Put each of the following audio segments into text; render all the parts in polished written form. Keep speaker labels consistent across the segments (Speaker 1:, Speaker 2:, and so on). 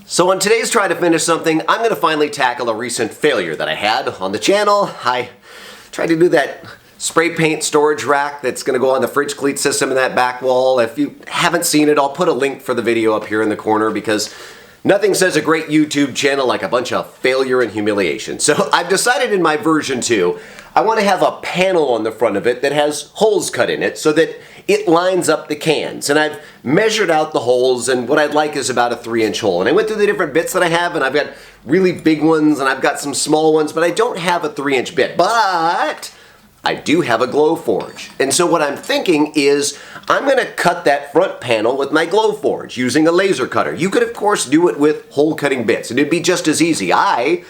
Speaker 1: So on today's Try to Finish Something, I'm going to finally tackle a recent failure that I had on the channel. I tried to do that spray paint storage rack that's going to go on the fridge cleat system in that back wall. If you haven't seen it, I'll put a link for the video up here in the corner because nothing says a great YouTube channel like a bunch of failure and humiliation. So I've decided in my version 2, I want to have a panel on the front of it that has holes cut in it so that it lines up the cans. And I've measured out the holes, and what I'd like is about a 3-inch hole. And I went through the different bits that I have, and I've got really big ones and I've got some small ones, but I don't have a 3-inch bit. But I do have a Glowforge. And so what I'm thinking is I'm going to cut that front panel with my Glowforge using a laser cutter. You could, of course, do it with hole cutting bits, and it'd be just as easy. I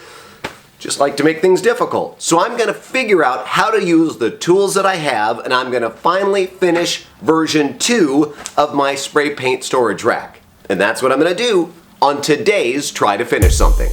Speaker 1: just like to make things difficult. So I'm going to figure out how to use the tools that I have, and I'm going to finally finish version 2 of my spray paint storage rack. And that's what I'm going to do on today's Try to Finish Something.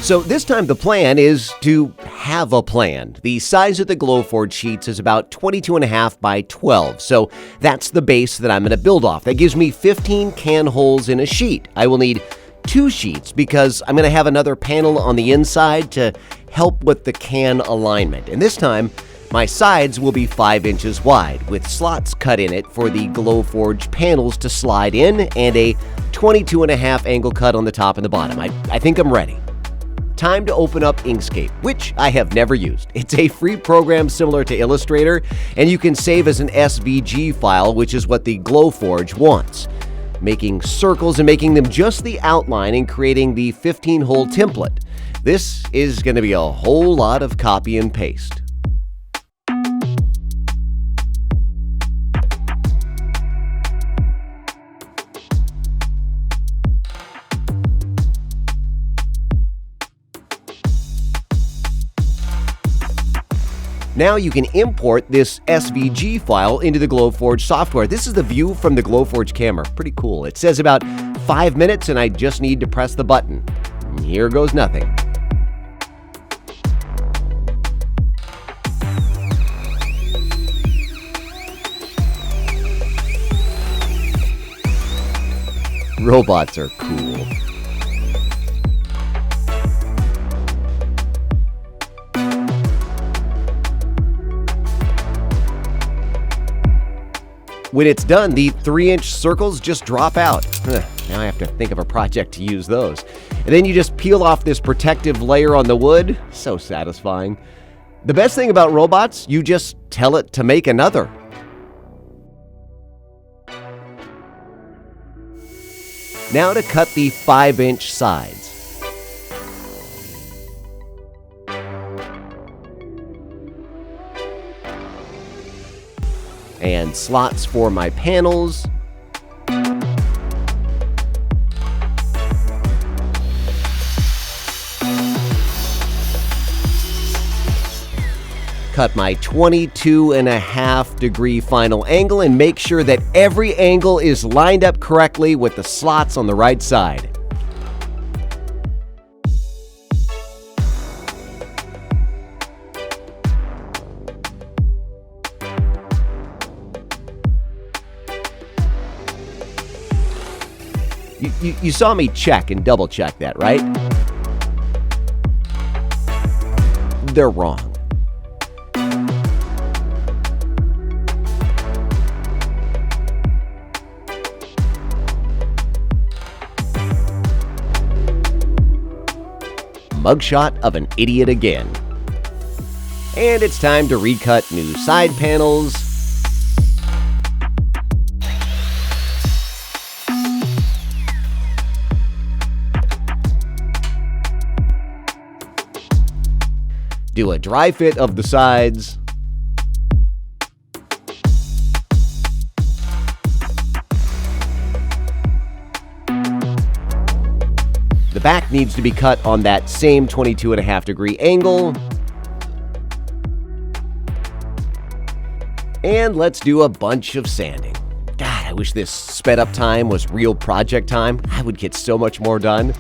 Speaker 1: So this time the plan is to have a plan. The size of the Glowforge sheets is about 22.5 by 12, so that's the base that I'm going to build off. That gives me 15 can holes in a sheet. I will need 2 sheets because I'm going to have another panel on the inside to help with the can alignment. And this time, my sides will be 5 inches wide, with slots cut in it for the Glowforge panels to slide in and a 22.5 angle cut on the top and the bottom. I think I'm ready. Time to open up Inkscape, which I have never used. It's a free program similar to Illustrator, and you can save as an SVG file, which is what the Glowforge wants. Making circles and making them just the outline and creating the 15-hole template. This is going to be a whole lot of copy and paste. Now you can import this SVG file into the Glowforge software. This is the view from the Glowforge camera. Pretty cool. It says about 5 minutes and I just need to press the button. And here goes nothing. Robots are cool. When it's done, the 3-inch circles just drop out. Now I have to think of a project to use those. And then you just peel off this protective layer on the wood. So satisfying. The best thing about robots, you just tell it to make another. Now to cut the 5-inch sides. And slots for my panels. Cut my 22.5 degree final angle and make sure that every angle is lined up correctly with the slots on the right side. You saw me check and double check that, right? They're wrong. Mugshot of an idiot again. And it's time to recut new side panels. Do a dry fit of the sides. The back needs to be cut on that same 22.5 degree angle. And let's do a bunch of sanding. God, I wish this sped up time was real project time. I would get so much more done.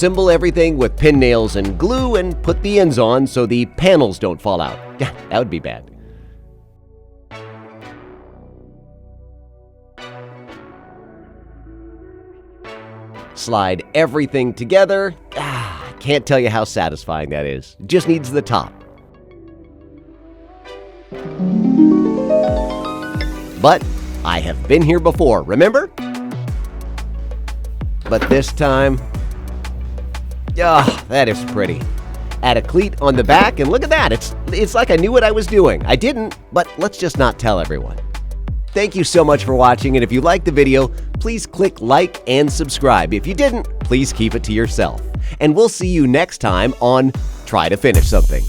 Speaker 2: assemble everything with pin nails and glue and put the ends on so the panels don't fall out. Yeah, that would be bad. Slide everything together. Can't tell you how satisfying that is. Just needs the top. But I have been here before, remember? But this time, that is pretty. Add a cleat on the back, and look at that. It's like I knew what I was doing. I didn't, but let's just not tell everyone. Thank you so much for watching, and if you liked the video, please click like and subscribe. If you didn't, please keep it to yourself. And we'll see you next time on Try to Finish Something.